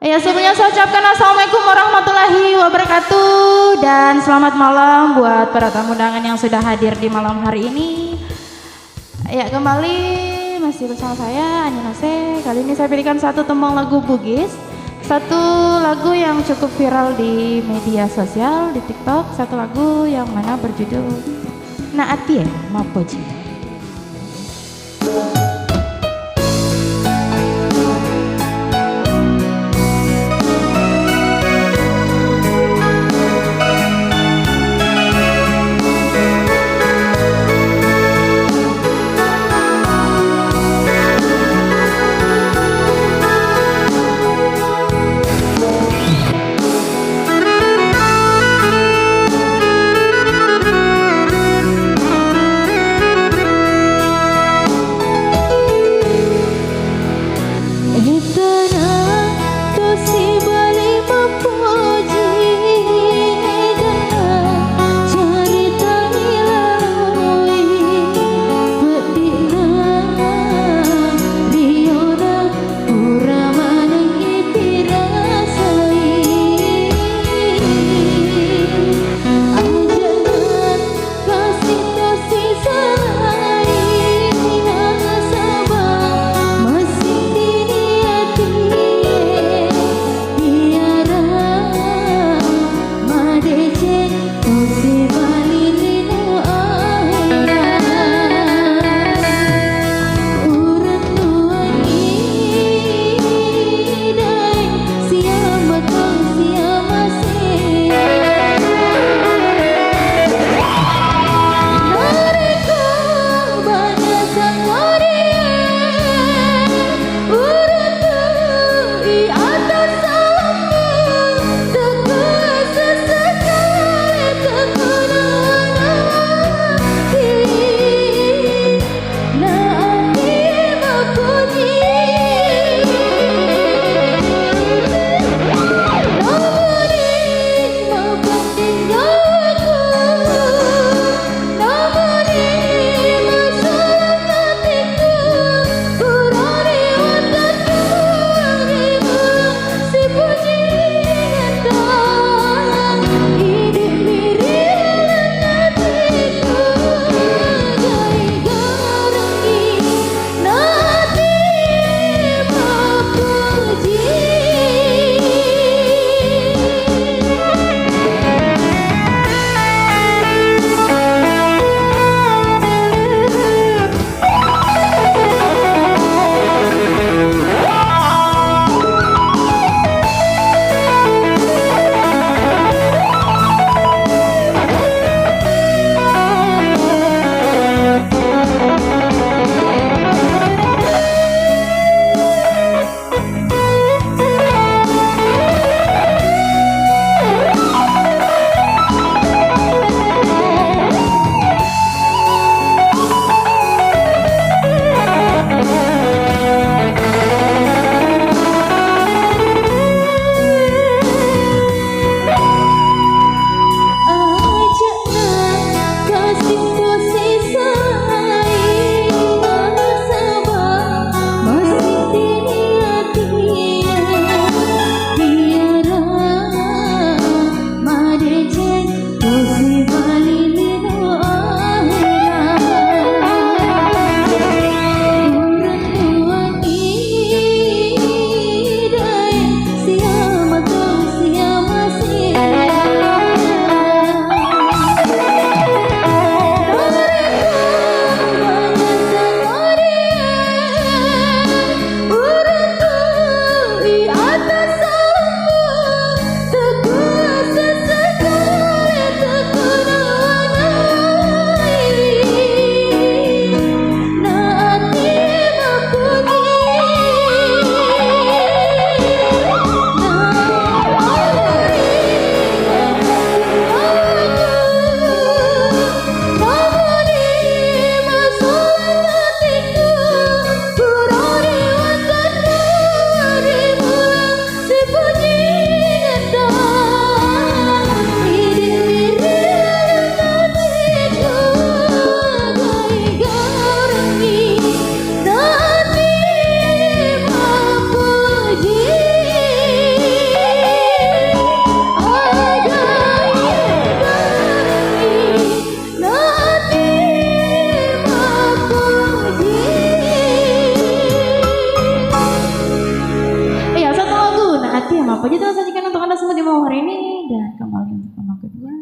Ya sebelumnya saya ucapkan Assalamualaikum warahmatullahi wabarakatuh dan selamat malam buat para tamu undangan yang sudah hadir di malam hari ini. Ya kembali masih bersama saya Aninase. Kali ini saya pilihkan satu tembang lagu Bugis, satu lagu yang cukup viral di media sosial di TikTok, satu lagu yang mana berjudul Naatie Mapoji. apa aja telah sajikan untuk Anda semua di malam hari ini. Dan kembali untuk malam kedua.